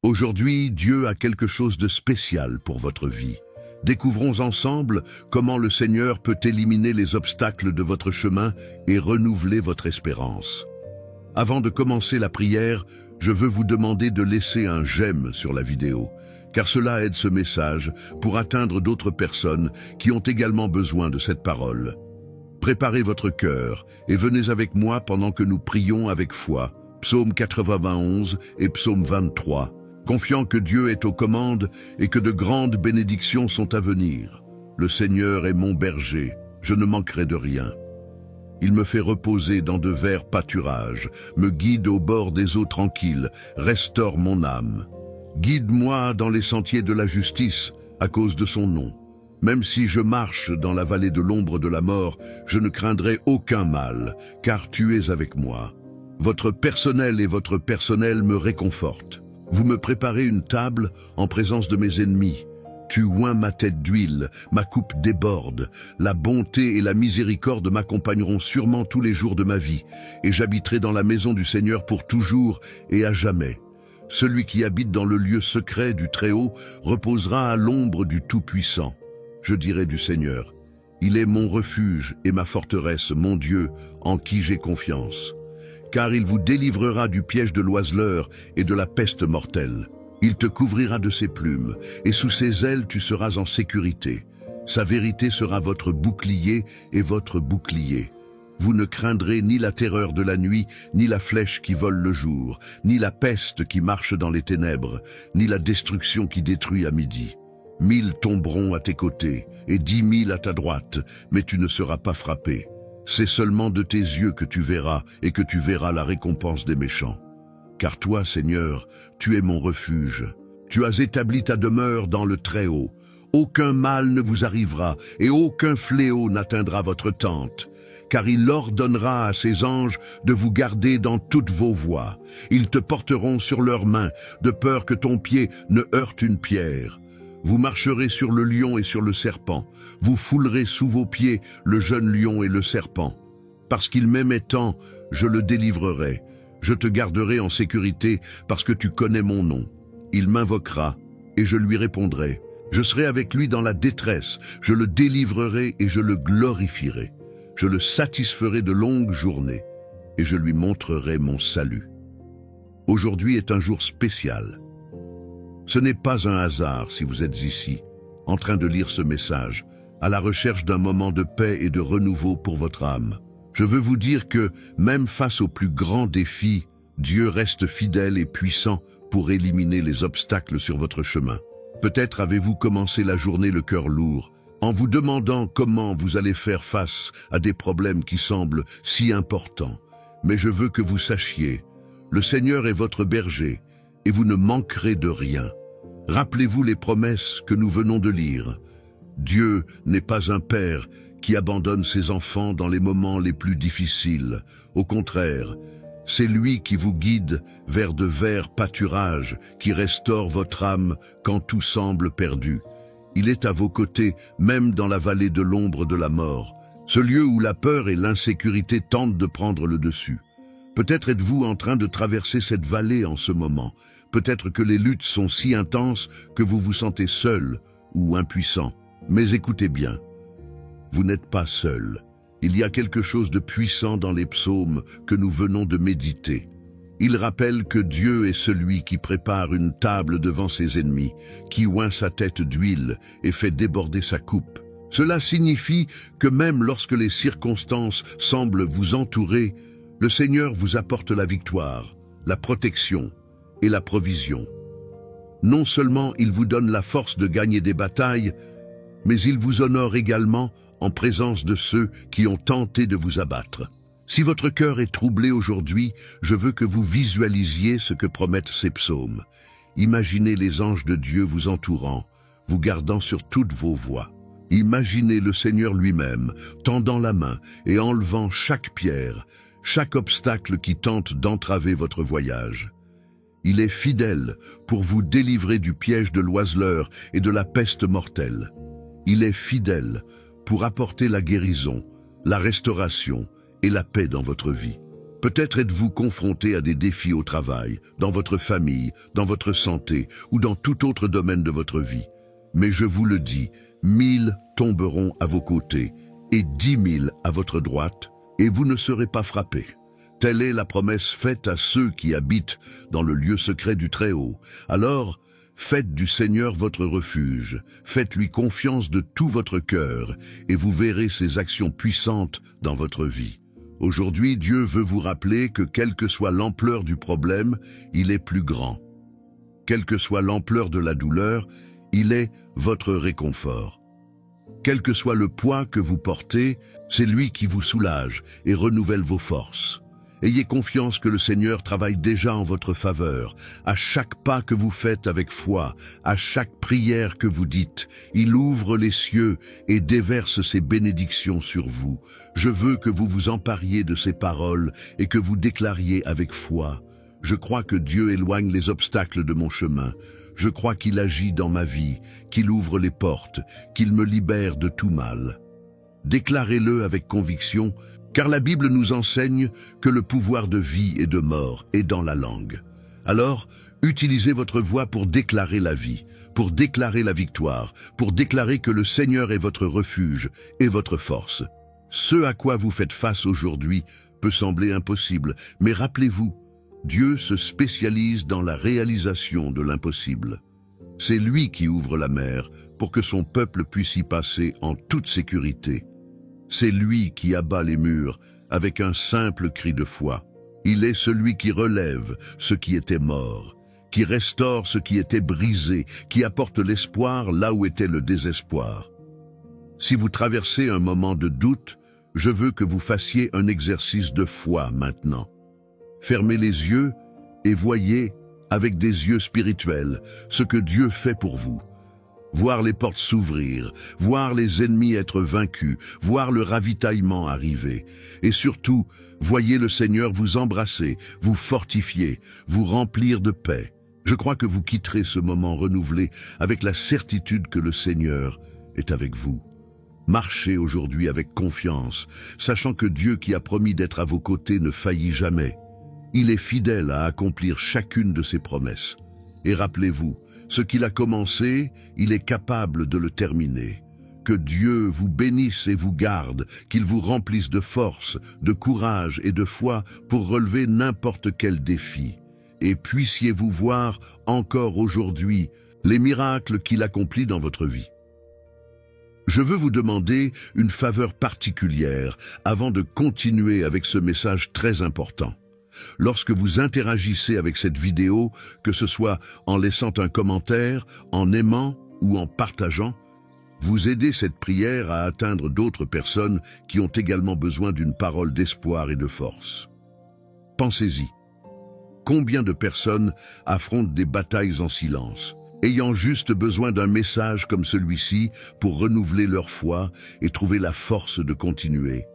Aujourd'hui, Dieu a quelque chose de spécial pour votre vie. Découvrons ensemble comment le Seigneur peut éliminer les obstacles de votre chemin et renouveler votre espérance. Avant de commencer la prière, je veux vous demander de laisser un j'aime sur la vidéo, car cela aide ce message pour atteindre d'autres personnes qui ont également besoin de cette parole. Préparez votre cœur et venez avec moi pendant que nous prions avec foi, Psaume 91 et Psaume 23, confiant que Dieu est aux commandes et que de grandes bénédictions sont à venir. Le Seigneur est mon berger, je ne manquerai de rien. Il me fait reposer dans de verts pâturages, me guide au bord des eaux tranquilles, restaure mon âme. Guide-moi dans les sentiers de la justice à cause de son nom. Même si je marche dans la vallée de l'ombre de la mort, je ne craindrai aucun mal, car tu es avec moi. Votre personnel et votre personnel me réconfortent. Vous me préparez une table en présence de mes ennemis. Tu oins ma tête d'huile, ma coupe déborde. La bonté et la miséricorde m'accompagneront sûrement tous les jours de ma vie, et j'habiterai dans la maison du Seigneur pour toujours et à jamais. Celui qui habite dans le lieu secret du Très-Haut reposera à l'ombre du Tout-Puissant. Je dirai du Seigneur, il est mon refuge et ma forteresse, mon Dieu, en qui j'ai confiance. Car il vous délivrera du piège de l'oiseleur et de la peste mortelle. Il te couvrira de ses plumes, et sous ses ailes tu seras en sécurité. Sa vérité sera votre bouclier et votre bouclier. Vous ne craindrez ni la terreur de la nuit, ni la flèche qui vole le jour, ni la peste qui marche dans les ténèbres, ni la destruction qui détruit à midi. 1000 tomberont à tes côtés, et 10 000 à ta droite, mais tu ne seras pas frappé. C'est seulement de tes yeux que tu verras, et que tu verras la récompense des méchants. Car toi, Seigneur, tu es mon refuge. Tu as établi ta demeure dans le Très-Haut. Aucun mal ne vous arrivera, et aucun fléau n'atteindra votre tente. Car il ordonnera à ses anges de vous garder dans toutes vos voies. Ils te porteront sur leurs mains, de peur que ton pied ne heurte une pierre. Vous marcherez sur le lion et sur le serpent. Vous foulerez sous vos pieds le jeune lion et le serpent. Parce qu'il m'aimait tant, je le délivrerai. Je te garderai en sécurité parce que tu connais mon nom. Il m'invoquera et je lui répondrai. Je serai avec lui dans la détresse. Je le délivrerai et je le glorifierai. Je le satisferai de longues journées et je lui montrerai mon salut. Aujourd'hui est un jour spécial. Ce n'est pas un hasard si vous êtes ici, en train de lire ce message, à la recherche d'un moment de paix et de renouveau pour votre âme. Je veux vous dire que, même face aux plus grands défis, Dieu reste fidèle et puissant pour éliminer les obstacles sur votre chemin. Peut-être avez-vous commencé la journée le cœur lourd, en vous demandant comment vous allez faire face à des problèmes qui semblent si importants. Mais je veux que vous sachiez, le Seigneur est votre berger, et vous ne manquerez de rien. Rappelez-vous les promesses que nous venons de lire. Dieu n'est pas un père qui abandonne ses enfants dans les moments les plus difficiles. Au contraire, c'est lui qui vous guide vers de verts pâturages, qui restaure votre âme quand tout semble perdu. Il est à vos côtés, même dans la vallée de l'ombre de la mort, ce lieu où la peur et l'insécurité tentent de prendre le dessus. Peut-être êtes-vous en train de traverser cette vallée en ce moment. Peut-être que les luttes sont si intenses que vous vous sentez seul ou impuissant. Mais écoutez bien, vous n'êtes pas seul. Il y a quelque chose de puissant dans les psaumes que nous venons de méditer. Il rappelle que Dieu est celui qui prépare une table devant ses ennemis, qui oint sa tête d'huile et fait déborder sa coupe. Cela signifie que même lorsque les circonstances semblent vous entourer, le Seigneur vous apporte la victoire, la protection et la provision. Non seulement il vous donne la force de gagner des batailles, mais il vous honore également en présence de ceux qui ont tenté de vous abattre. Si votre cœur est troublé aujourd'hui, je veux que vous visualisiez ce que promettent ces psaumes. Imaginez les anges de Dieu vous entourant, vous gardant sur toutes vos voies. Imaginez le Seigneur lui-même, tendant la main et enlevant chaque pierre, chaque obstacle qui tente d'entraver votre voyage. Il est fidèle pour vous délivrer du piège de l'oiseleur et de la peste mortelle. Il est fidèle pour apporter la guérison, la restauration et la paix dans votre vie. Peut-être êtes-vous confronté à des défis au travail, dans votre famille, dans votre santé ou dans tout autre domaine de votre vie. Mais je vous le dis, 1000 tomberont à vos côtés et 10 000 à votre droite, et vous ne serez pas frappés. Telle est la promesse faite à ceux qui habitent dans le lieu secret du Très-Haut. Alors, faites du Seigneur votre refuge, faites-lui confiance de tout votre cœur, et vous verrez ses actions puissantes dans votre vie. Aujourd'hui, Dieu veut vous rappeler que quelle que soit l'ampleur du problème, il est plus grand. Quelle que soit l'ampleur de la douleur, il est votre réconfort. Quel que soit le poids que vous portez, c'est lui qui vous soulage et renouvelle vos forces. Ayez confiance que le Seigneur travaille déjà en votre faveur. À chaque pas que vous faites avec foi, à chaque prière que vous dites, il ouvre les cieux et déverse ses bénédictions sur vous. Je veux que vous vous empariez de ces paroles et que vous déclariez avec foi. Je crois que Dieu éloigne les obstacles de mon chemin. Je crois qu'il agit dans ma vie, qu'il ouvre les portes, qu'il me libère de tout mal. Déclarez-le avec conviction, car la Bible nous enseigne que le pouvoir de vie et de mort est dans la langue. Alors, utilisez votre voix pour déclarer la vie, pour déclarer la victoire, pour déclarer que le Seigneur est votre refuge et votre force. Ce à quoi vous faites face aujourd'hui peut sembler impossible, mais rappelez-vous, Dieu se spécialise dans la réalisation de l'impossible. C'est lui qui ouvre la mer pour que son peuple puisse y passer en toute sécurité. C'est lui qui abat les murs avec un simple cri de foi. Il est celui qui relève ce qui était mort, qui restaure ce qui était brisé, qui apporte l'espoir là où était le désespoir. Si vous traversez un moment de doute, je veux que vous fassiez un exercice de foi maintenant. Fermez les yeux et voyez, avec des yeux spirituels, ce que Dieu fait pour vous. Voir les portes s'ouvrir, voir les ennemis être vaincus, voir le ravitaillement arriver. Et surtout, voyez le Seigneur vous embrasser, vous fortifier, vous remplir de paix. Je crois que vous quitterez ce moment renouvelé avec la certitude que le Seigneur est avec vous. Marchez aujourd'hui avec confiance, sachant que Dieu qui a promis d'être à vos côtés ne faillit jamais. Il est fidèle à accomplir chacune de ses promesses. Et rappelez-vous, ce qu'il a commencé, il est capable de le terminer. Que Dieu vous bénisse et vous garde, qu'il vous remplisse de force, de courage et de foi pour relever n'importe quel défi. Et puissiez-vous voir encore aujourd'hui les miracles qu'il accomplit dans votre vie. Je veux vous demander une faveur particulière avant de continuer avec ce message très important. Lorsque vous interagissez avec cette vidéo, que ce soit en laissant un commentaire, en aimant ou en partageant, vous aidez cette prière à atteindre d'autres personnes qui ont également besoin d'une parole d'espoir et de force. Pensez-y. Combien de personnes affrontent des batailles en silence, ayant juste besoin d'un message comme celui-ci pour renouveler leur foi et trouver la force de continuer?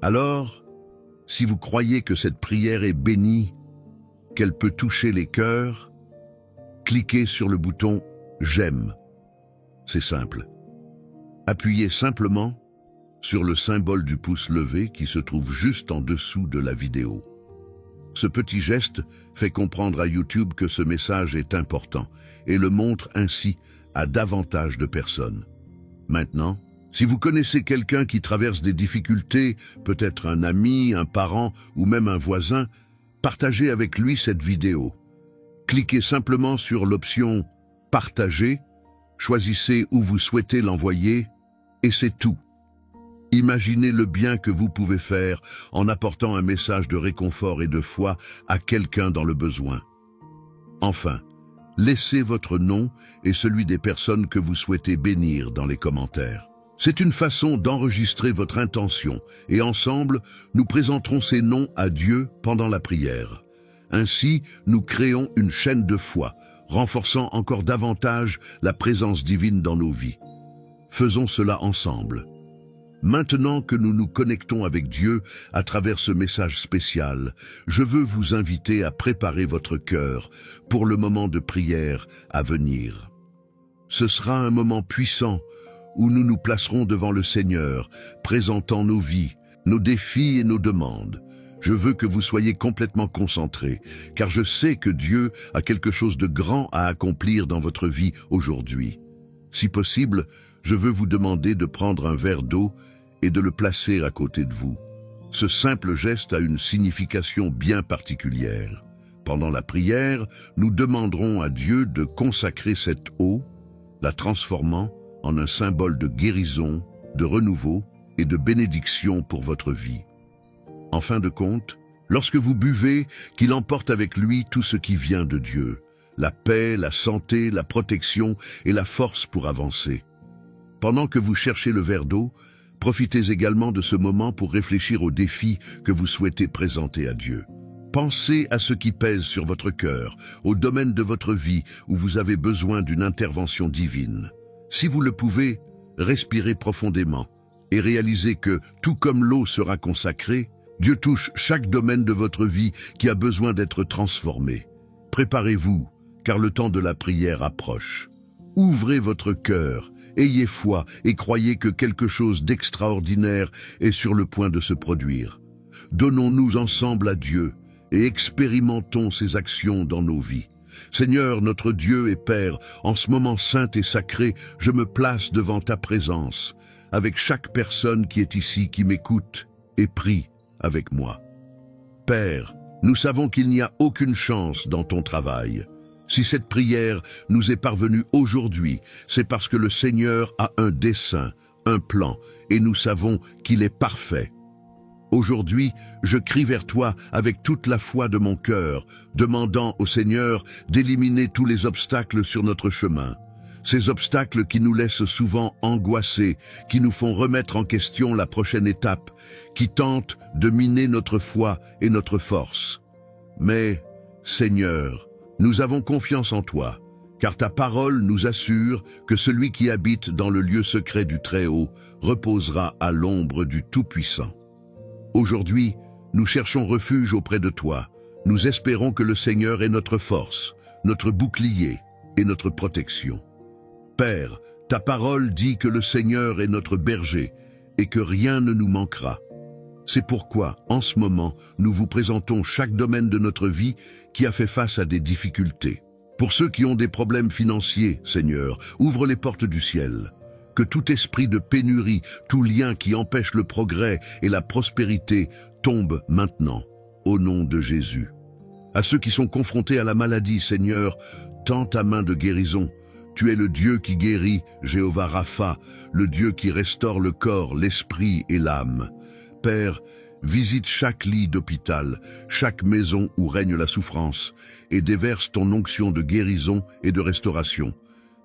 Alors, si vous croyez que cette prière est bénie, qu'elle peut toucher les cœurs, cliquez sur le bouton « J'aime ». C'est simple. Appuyez simplement sur le symbole du pouce levé qui se trouve juste en dessous de la vidéo. Ce petit geste fait comprendre à YouTube que ce message est important et le montre ainsi à davantage de personnes. Maintenant, si vous connaissez quelqu'un qui traverse des difficultés, peut-être un ami, un parent ou même un voisin, partagez avec lui cette vidéo. Cliquez simplement sur l'option « Partager », choisissez où vous souhaitez l'envoyer et c'est tout. Imaginez le bien que vous pouvez faire en apportant un message de réconfort et de foi à quelqu'un dans le besoin. Enfin, laissez votre nom et celui des personnes que vous souhaitez bénir dans les commentaires. C'est une façon d'enregistrer votre intention et ensemble, nous présenterons ces noms à Dieu pendant la prière. Ainsi, nous créons une chaîne de foi, renforçant encore davantage la présence divine dans nos vies. Faisons cela ensemble. Maintenant que nous nous connectons avec Dieu à travers ce message spécial, je veux vous inviter à préparer votre cœur pour le moment de prière à venir. Ce sera un moment puissant où nous nous placerons devant le Seigneur, présentant nos vies, nos défis et nos demandes. Je veux que vous soyez complètement concentrés, car je sais que Dieu a quelque chose de grand à accomplir dans votre vie aujourd'hui. Si possible, je veux vous demander de prendre un verre d'eau et de le placer à côté de vous. Ce simple geste a une signification bien particulière. Pendant la prière, nous demanderons à Dieu de consacrer cette eau, la transformant en un symbole de guérison, de renouveau et de bénédiction pour votre vie. En fin de compte, lorsque vous buvez, qu'il emporte avec lui tout ce qui vient de Dieu, la paix, la santé, la protection et la force pour avancer. Pendant que vous cherchez le verre d'eau, profitez également de ce moment pour réfléchir aux défis que vous souhaitez présenter à Dieu. Pensez à ce qui pèse sur votre cœur, au domaine de votre vie où vous avez besoin d'une intervention divine. Si vous le pouvez, respirez profondément et réalisez que, tout comme l'eau sera consacrée, Dieu touche chaque domaine de votre vie qui a besoin d'être transformé. Préparez-vous, car le temps de la prière approche. Ouvrez votre cœur, ayez foi et croyez que quelque chose d'extraordinaire est sur le point de se produire. Donnons-nous ensemble à Dieu et expérimentons ses actions dans nos vies. Seigneur, notre Dieu et Père, en ce moment saint et sacré, je me place devant ta présence, avec chaque personne qui est ici, qui m'écoute et prie avec moi. Père, nous savons qu'il n'y a aucune chance dans ton travail. Si cette prière nous est parvenue aujourd'hui, c'est parce que le Seigneur a un dessein, un plan, et nous savons qu'il est parfait. Aujourd'hui, je crie vers toi avec toute la foi de mon cœur, demandant au Seigneur d'éliminer tous les obstacles sur notre chemin. Ces obstacles qui nous laissent souvent angoissés, qui nous font remettre en question la prochaine étape, qui tentent de miner notre foi et notre force. Mais, Seigneur, nous avons confiance en toi, car ta parole nous assure que celui qui habite dans le lieu secret du Très-Haut reposera à l'ombre du Tout-Puissant. Aujourd'hui, nous cherchons refuge auprès de toi. Nous espérons que le Seigneur est notre force, notre bouclier et notre protection. Père, ta parole dit que le Seigneur est notre berger et que rien ne nous manquera. C'est pourquoi, en ce moment, nous vous présentons chaque domaine de notre vie qui a fait face à des difficultés. Pour ceux qui ont des problèmes financiers, Seigneur, ouvre les portes du ciel. Que tout esprit de pénurie, tout lien qui empêche le progrès et la prospérité tombe maintenant, au nom de Jésus. À ceux qui sont confrontés à la maladie, Seigneur, tends ta main de guérison. Tu es le Dieu qui guérit, Jéhovah Rapha, le Dieu qui restaure le corps, l'esprit et l'âme. Père, visite chaque lit d'hôpital, chaque maison où règne la souffrance, et déverse ton onction de guérison et de restauration.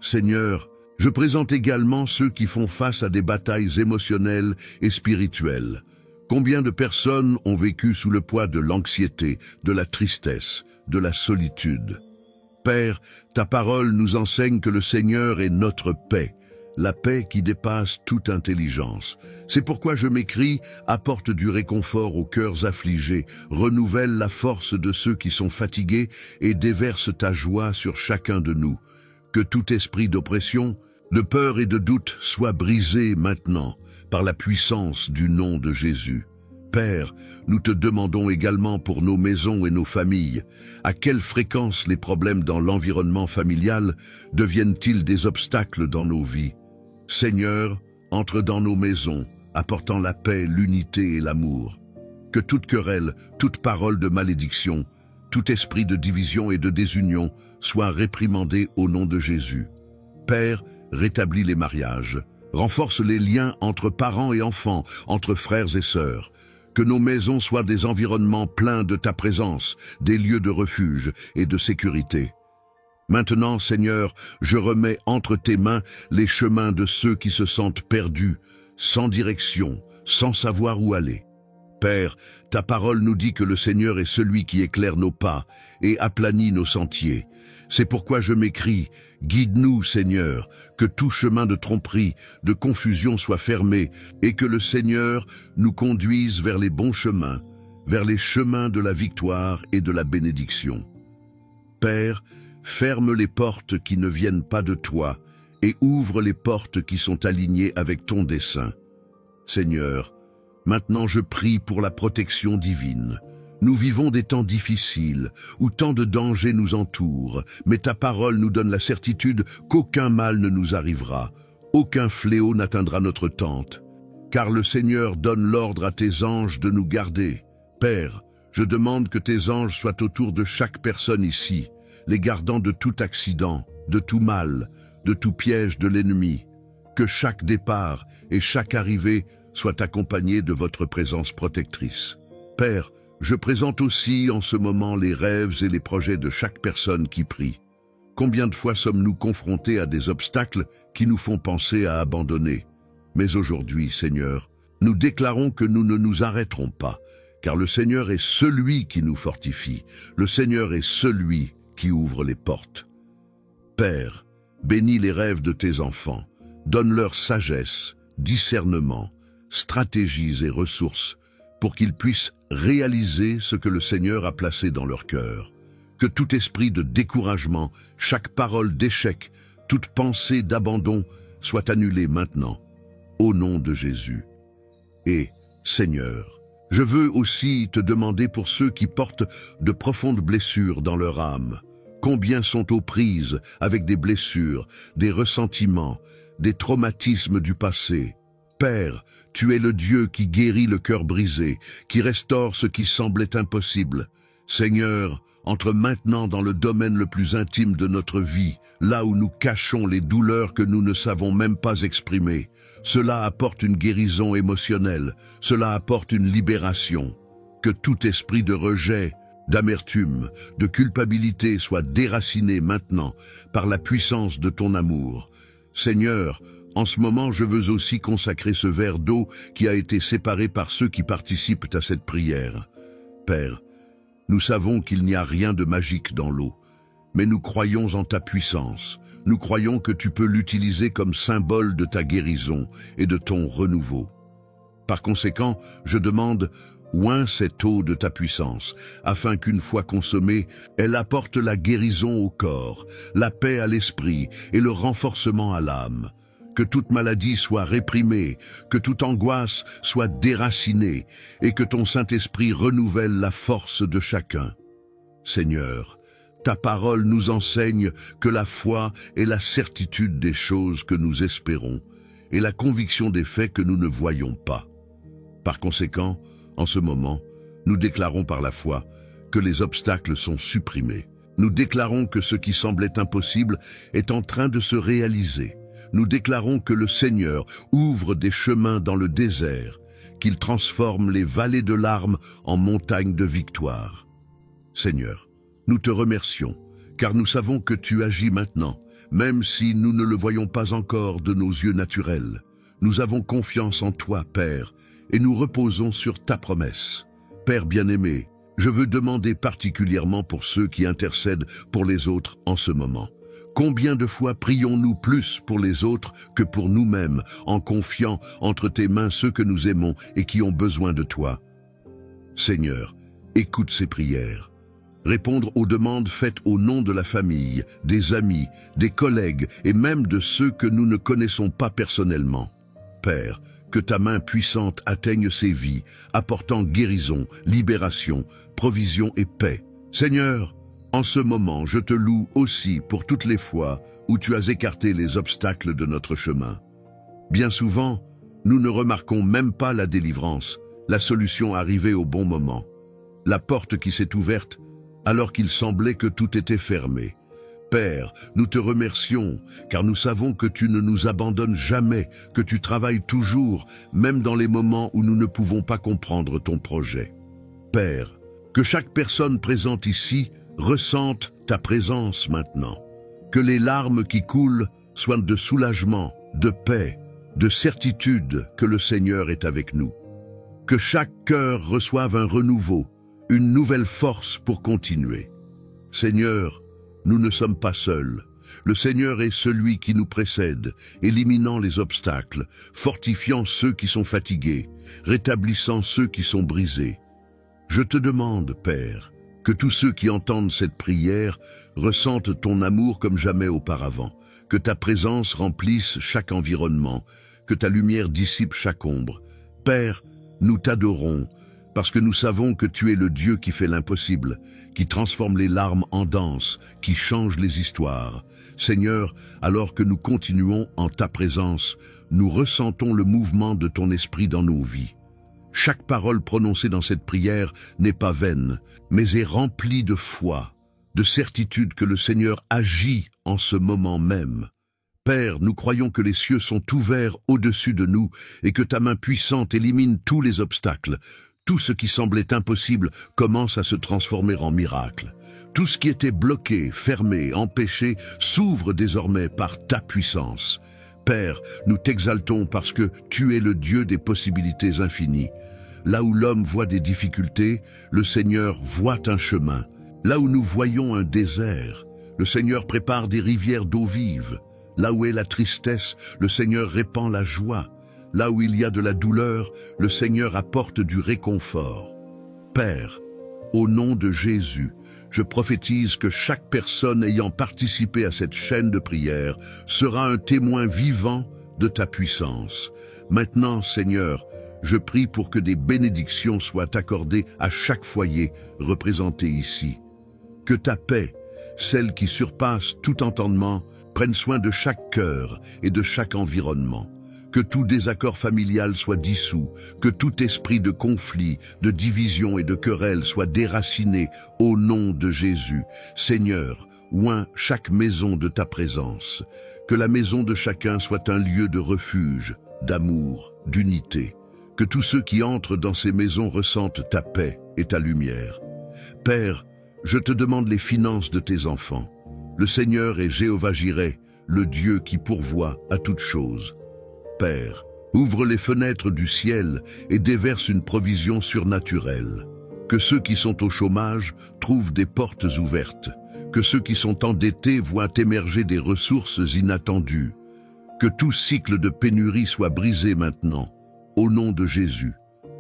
Seigneur, je présente également ceux qui font face à des batailles émotionnelles et spirituelles. Combien de personnes ont vécu sous le poids de l'anxiété, de la tristesse, de la solitude? Père, ta parole nous enseigne que le Seigneur est notre paix, la paix qui dépasse toute intelligence. C'est pourquoi je m'écris, apporte du réconfort aux cœurs affligés, renouvelle la force de ceux qui sont fatigués et déverse ta joie sur chacun de nous. Que tout esprit d'oppression, de peur et de doute soit brisé maintenant par la puissance du nom de Jésus. Père, nous te demandons également pour nos maisons et nos familles, à quelle fréquence les problèmes dans l'environnement familial deviennent-ils des obstacles dans nos vies? Seigneur, entre dans nos maisons, apportant la paix, l'unité et l'amour. Que toute querelle, toute parole de malédiction, tout esprit de division et de désunion soit réprimandé au nom de Jésus. Père, rétablis les mariages, renforce les liens entre parents et enfants, entre frères et sœurs. Que nos maisons soient des environnements pleins de ta présence, des lieux de refuge et de sécurité. Maintenant, Seigneur, je remets entre tes mains les chemins de ceux qui se sentent perdus, sans direction, sans savoir où aller. Père, ta parole nous dit que le Seigneur est celui qui éclaire nos pas et aplanit nos sentiers. C'est pourquoi je m'écris, guide-nous, Seigneur, que tout chemin de tromperie, de confusion soit fermé, et que le Seigneur nous conduise vers les bons chemins, vers les chemins de la victoire et de la bénédiction. Père, ferme les portes qui ne viennent pas de toi, et ouvre les portes qui sont alignées avec ton dessein. Seigneur, maintenant je prie pour la protection divine. Nous vivons des temps difficiles, où tant de dangers nous entourent, mais ta parole nous donne la certitude qu'aucun mal ne nous arrivera, aucun fléau n'atteindra notre tente. Car le Seigneur donne l'ordre à tes anges de nous garder. Père, je demande que tes anges soient autour de chaque personne ici, les gardant de tout accident, de tout mal, de tout piège de l'ennemi. Que chaque départ et chaque arrivée soient accompagnés de votre présence protectrice. Père, je présente aussi en ce moment les rêves et les projets de chaque personne qui prie. Combien de fois sommes-nous confrontés à des obstacles qui nous font penser à abandonner? Mais aujourd'hui, Seigneur, nous déclarons que nous ne nous arrêterons pas, car le Seigneur est celui qui nous fortifie, le Seigneur est celui qui ouvre les portes. Père, bénis les rêves de tes enfants, donne-leur sagesse, discernement, stratégies et ressources, pour qu'ils puissent réaliser ce que le Seigneur a placé dans leur cœur. Que tout esprit de découragement, chaque parole d'échec, toute pensée d'abandon soit annulée maintenant, au nom de Jésus. Et, Seigneur, je veux aussi te demander pour ceux qui portent de profondes blessures dans leur âme. Combien sont aux prises avec des blessures, des ressentiments, des traumatismes du passé. Père, tu es le Dieu qui guérit le cœur brisé, qui restaure ce qui semblait impossible. Seigneur, entre maintenant dans le domaine le plus intime de notre vie, là où nous cachons les douleurs que nous ne savons même pas exprimer. Cela apporte une guérison émotionnelle, cela apporte une libération. Que tout esprit de rejet, d'amertume, de culpabilité soit déraciné maintenant par la puissance de ton amour. Seigneur, en ce moment, je veux aussi consacrer ce verre d'eau qui a été séparé par ceux qui participent à cette prière. Père, nous savons qu'il n'y a rien de magique dans l'eau, mais nous croyons en ta puissance. Nous croyons que tu peux l'utiliser comme symbole de ta guérison et de ton renouveau. Par conséquent, je demande, oins cette eau de ta puissance, afin qu'une fois consommée, elle apporte la guérison au corps, la paix à l'esprit et le renforcement à l'âme. Que toute maladie soit réprimée, que toute angoisse soit déracinée, et que ton Saint-Esprit renouvelle la force de chacun. Seigneur, ta parole nous enseigne que la foi est la certitude des choses que nous espérons, et la conviction des faits que nous ne voyons pas. Par conséquent, en ce moment, nous déclarons par la foi que les obstacles sont supprimés. Nous déclarons que ce qui semblait impossible est en train de se réaliser. Nous déclarons que le Seigneur ouvre des chemins dans le désert, qu'il transforme les vallées de larmes en montagnes de victoire. Seigneur, nous te remercions, car nous savons que tu agis maintenant, même si nous ne le voyons pas encore de nos yeux naturels. Nous avons confiance en toi, Père, et nous reposons sur ta promesse. Père bien-aimé, je veux demander particulièrement pour ceux qui intercèdent pour les autres en ce moment. Combien de fois prions-nous plus pour les autres que pour nous-mêmes, en confiant entre tes mains ceux que nous aimons et qui ont besoin de toi? Seigneur, écoute ces prières. Répondre aux demandes faites au nom de la famille, des amis, des collègues et même de ceux que nous ne connaissons pas personnellement. Père, que ta main puissante atteigne ces vies, apportant guérison, libération, provision et paix. Seigneur, en ce moment, je te loue aussi pour toutes les fois où tu as écarté les obstacles de notre chemin. Bien souvent, nous ne remarquons même pas la délivrance, la solution arrivée au bon moment, la porte qui s'est ouverte alors qu'il semblait que tout était fermé. Père, nous te remercions, car nous savons que tu ne nous abandonnes jamais, que tu travailles toujours, même dans les moments où nous ne pouvons pas comprendre ton projet. Père, que chaque personne présente ici ressente ta présence maintenant. Que les larmes qui coulent soient de soulagement, de paix, de certitude que le Seigneur est avec nous. Que chaque cœur reçoive un renouveau, une nouvelle force pour continuer. Seigneur, nous ne sommes pas seuls. Le Seigneur est celui qui nous précède, éliminant les obstacles, fortifiant ceux qui sont fatigués, rétablissant ceux qui sont brisés. Je te demande, Père, que tous ceux qui entendent cette prière ressentent ton amour comme jamais auparavant, que ta présence remplisse chaque environnement, que ta lumière dissipe chaque ombre. Père, nous t'adorons, parce que nous savons que tu es le Dieu qui fait l'impossible, qui transforme les larmes en danse, qui change les histoires. Seigneur, alors que nous continuons en ta présence, nous ressentons le mouvement de ton esprit dans nos vies. Chaque parole prononcée dans cette prière n'est pas vaine, mais est remplie de foi, de certitude que le Seigneur agit en ce moment même. Père, nous croyons que les cieux sont ouverts au-dessus de nous et que ta main puissante élimine tous les obstacles. Tout ce qui semblait impossible commence à se transformer en miracle. Tout ce qui était bloqué, fermé, empêché, s'ouvre désormais par ta puissance. Père, nous t'exaltons parce que tu es le Dieu des possibilités infinies. Là où l'homme voit des difficultés, le Seigneur voit un chemin. Là où nous voyons un désert, le Seigneur prépare des rivières d'eau vive. Là où est la tristesse, le Seigneur répand la joie. Là où il y a de la douleur, le Seigneur apporte du réconfort. Père, au nom de Jésus, je prophétise que chaque personne ayant participé à cette chaîne de prière sera un témoin vivant de ta puissance. Maintenant, Seigneur, je prie pour que des bénédictions soient accordées à chaque foyer représenté ici. Que ta paix, celle qui surpasse tout entendement, prenne soin de chaque cœur et de chaque environnement. Que tout désaccord familial soit dissous, que tout esprit de conflit, de division et de querelle soit déraciné au nom de Jésus. Seigneur, oins chaque maison de ta présence. Que la maison de chacun soit un lieu de refuge, d'amour, d'unité. Que tous ceux qui entrent dans ces maisons ressentent ta paix et ta lumière. Père, je te demande les finances de tes enfants. Le Seigneur est Jéhovah-Jireh, le Dieu qui pourvoit à toutes choses. Père, ouvre les fenêtres du ciel et déverse une provision surnaturelle. Que ceux qui sont au chômage trouvent des portes ouvertes. Que ceux qui sont endettés voient émerger des ressources inattendues. Que tout cycle de pénurie soit brisé maintenant, au nom de Jésus.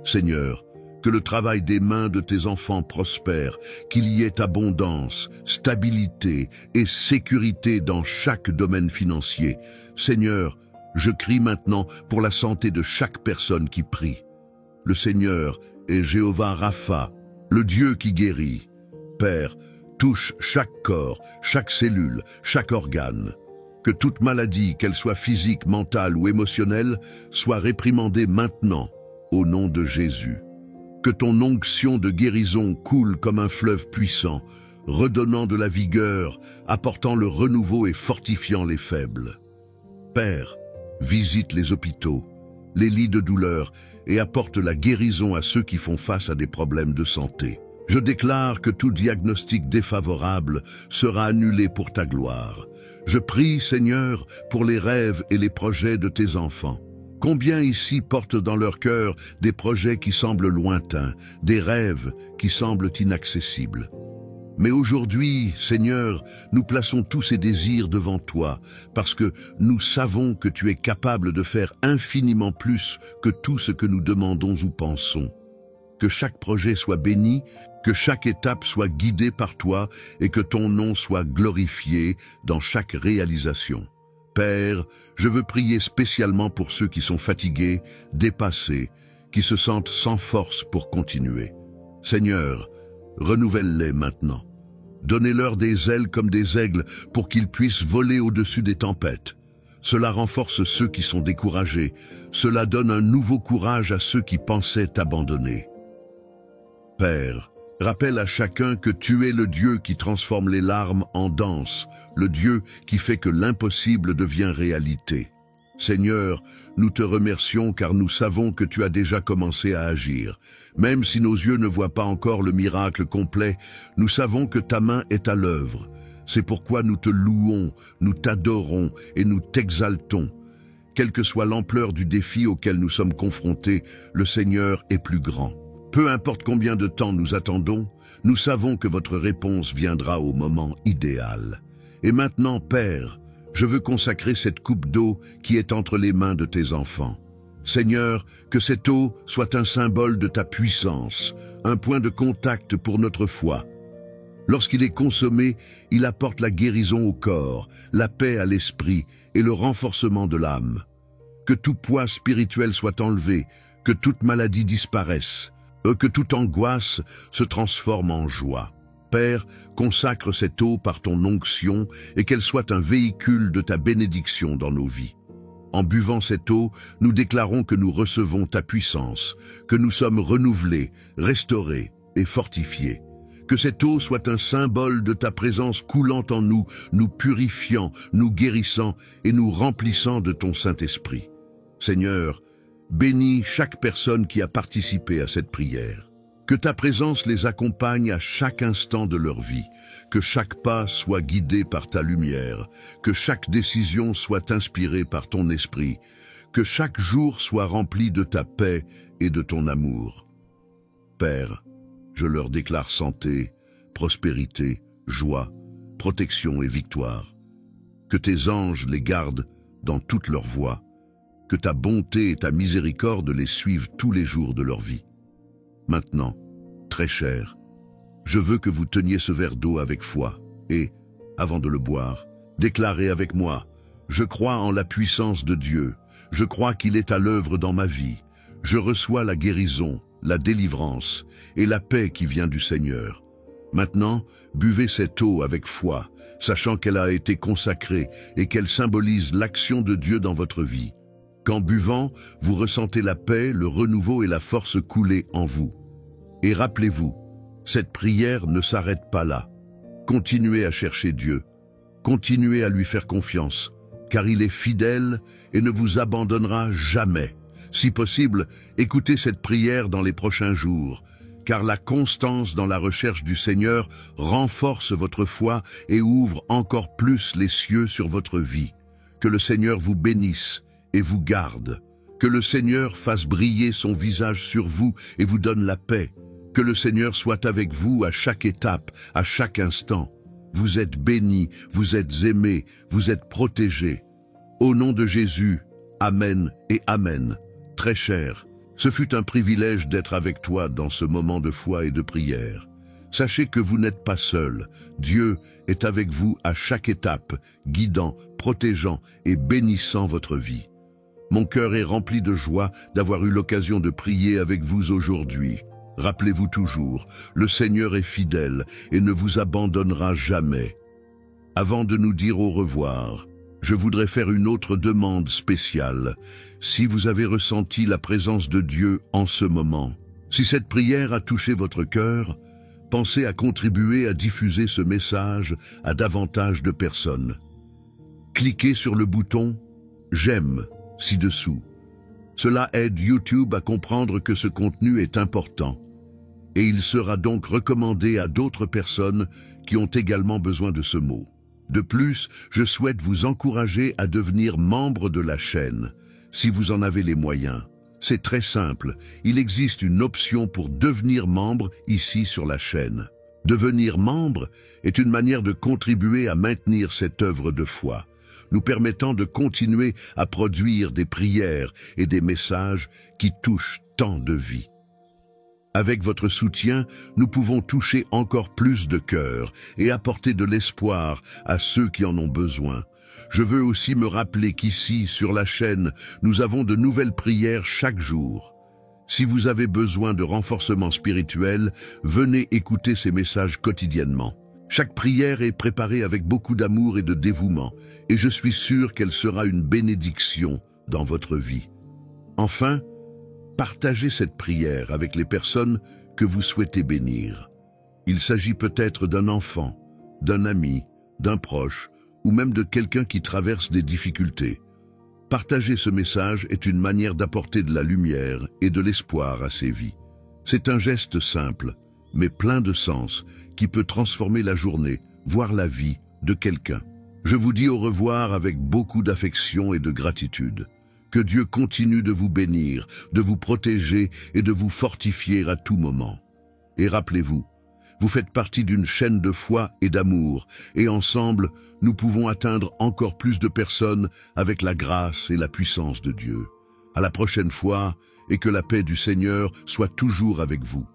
Seigneur, que le travail des mains de tes enfants prospère, qu'il y ait abondance, stabilité et sécurité dans chaque domaine financier. Seigneur, je crie maintenant pour la santé de chaque personne qui prie. Le Seigneur est Jéhovah Rapha, le Dieu qui guérit. Père, touche chaque corps, chaque cellule, chaque organe. Que toute maladie, qu'elle soit physique, mentale ou émotionnelle, soit réprimandée maintenant, au nom de Jésus. Que ton onction de guérison coule comme un fleuve puissant, redonnant de la vigueur, apportant le renouveau et fortifiant les faibles. Père, visite les hôpitaux, les lits de douleur et apporte la guérison à ceux qui font face à des problèmes de santé. Je déclare que tout diagnostic défavorable sera annulé pour ta gloire. Je prie, Seigneur, pour les rêves et les projets de tes enfants. Combien ici portent dans leur cœur des projets qui semblent lointains, des rêves qui semblent inaccessibles. Mais aujourd'hui, Seigneur, nous plaçons tous ces désirs devant toi, parce que nous savons que tu es capable de faire infiniment plus que tout ce que nous demandons ou pensons. Que chaque projet soit béni, que chaque étape soit guidée par toi et que ton nom soit glorifié dans chaque réalisation. Père, je veux prier spécialement pour ceux qui sont fatigués, dépassés, qui se sentent sans force pour continuer. Seigneur, renouvelle-les maintenant. Donnez-leur des ailes comme des aigles pour qu'ils puissent voler au-dessus des tempêtes. Cela renforce ceux qui sont découragés. Cela donne un nouveau courage à ceux qui pensaient t'abandonner. Père, rappelle à chacun que tu es le Dieu qui transforme les larmes en danse, le Dieu qui fait que l'impossible devient réalité. Seigneur, nous te remercions car nous savons que tu as déjà commencé à agir. Même si nos yeux ne voient pas encore le miracle complet, nous savons que ta main est à l'œuvre. C'est pourquoi nous te louons, nous t'adorons et nous t'exaltons. Quelle que soit l'ampleur du défi auquel nous sommes confrontés, le Seigneur est plus grand. Peu importe combien de temps nous attendons, nous savons que votre réponse viendra au moment idéal. Et maintenant, Père, je veux consacrer cette coupe d'eau qui est entre les mains de tes enfants. Seigneur, que cette eau soit un symbole de ta puissance, un point de contact pour notre foi. Lorsqu'il est consommé, il apporte la guérison au corps, la paix à l'esprit et le renforcement de l'âme. Que tout poids spirituel soit enlevé, que toute maladie disparaisse. Que toute angoisse se transforme en joie. Père, consacre cette eau par ton onction et qu'elle soit un véhicule de ta bénédiction dans nos vies. En buvant cette eau, nous déclarons que nous recevons ta puissance, que nous sommes renouvelés, restaurés et fortifiés. Que cette eau soit un symbole de ta présence coulant en nous, nous purifiant, nous guérissant et nous remplissant de ton Saint-Esprit. Seigneur, bénis chaque personne qui a participé à cette prière. Que ta présence les accompagne à chaque instant de leur vie, que chaque pas soit guidé par ta lumière, que chaque décision soit inspirée par ton esprit, que chaque jour soit rempli de ta paix et de ton amour. Père, je leur déclare santé, prospérité, joie, protection et victoire. Que tes anges les gardent dans toutes leurs voies, que ta bonté et ta miséricorde les suivent tous les jours de leur vie. Maintenant, très cher, je veux que vous teniez ce verre d'eau avec foi et, avant de le boire, déclarez avec moi: je crois en la puissance de Dieu, je crois qu'il est à l'œuvre dans ma vie, je reçois la guérison, la délivrance et la paix qui vient du Seigneur. Maintenant, buvez cette eau avec foi, sachant qu'elle a été consacrée et qu'elle symbolise l'action de Dieu dans votre vie. Qu'en buvant, vous ressentez la paix, le renouveau et la force couler en vous. Et rappelez-vous, cette prière ne s'arrête pas là. Continuez à chercher Dieu, continuez à lui faire confiance, car il est fidèle et ne vous abandonnera jamais. Si possible, écoutez cette prière dans les prochains jours, car la constance dans la recherche du Seigneur renforce votre foi et ouvre encore plus les cieux sur votre vie. Que le Seigneur vous bénisse et vous garde. Que le Seigneur fasse briller son visage sur vous et vous donne la paix. Que le Seigneur soit avec vous à chaque étape, à chaque instant. Vous êtes bénis, vous êtes aimés, vous êtes protégés. Au nom de Jésus, Amen et Amen. Très cher, ce fut un privilège d'être avec toi dans ce moment de foi et de prière. Sachez que vous n'êtes pas seul. Dieu est avec vous à chaque étape, guidant, protégeant et bénissant votre vie. Mon cœur est rempli de joie d'avoir eu l'occasion de prier avec vous aujourd'hui. Rappelez-vous toujours, le Seigneur est fidèle et ne vous abandonnera jamais. Avant de nous dire au revoir, je voudrais faire une autre demande spéciale. Si vous avez ressenti la présence de Dieu en ce moment, si cette prière a touché votre cœur, pensez à contribuer à diffuser ce message à davantage de personnes. Cliquez sur le bouton « J'aime » ci-dessous. Cela aide YouTube à comprendre que ce contenu est important et il sera donc recommandé à d'autres personnes qui ont également besoin de ce mot. De plus, je souhaite vous encourager à devenir membre de la chaîne, si vous en avez les moyens. C'est très simple, il existe une option pour devenir membre ici sur la chaîne. Devenir membre est une manière de contribuer à maintenir cette œuvre de foi, nous permettant de continuer à produire des prières et des messages qui touchent tant de vies. Avec votre soutien, nous pouvons toucher encore plus de cœurs et apporter de l'espoir à ceux qui en ont besoin. Je veux aussi me rappeler qu'ici, sur la chaîne, nous avons de nouvelles prières chaque jour. Si vous avez besoin de renforcement spirituel, venez écouter ces messages quotidiennement. Chaque prière est préparée avec beaucoup d'amour et de dévouement, et je suis sûr qu'elle sera une bénédiction dans votre vie. Enfin, partagez cette prière avec les personnes que vous souhaitez bénir. Il s'agit peut-être d'un enfant, d'un ami, d'un proche, ou même de quelqu'un qui traverse des difficultés. Partager ce message est une manière d'apporter de la lumière et de l'espoir à ces vies. C'est un geste simple, mais plein de sens, qui peut transformer la journée, voire la vie, de quelqu'un. Je vous dis au revoir avec beaucoup d'affection et de gratitude. Que Dieu continue de vous bénir, de vous protéger et de vous fortifier à tout moment. Et rappelez-vous, vous faites partie d'une chaîne de foi et d'amour, et ensemble, nous pouvons atteindre encore plus de personnes avec la grâce et la puissance de Dieu. À la prochaine fois, et que la paix du Seigneur soit toujours avec vous.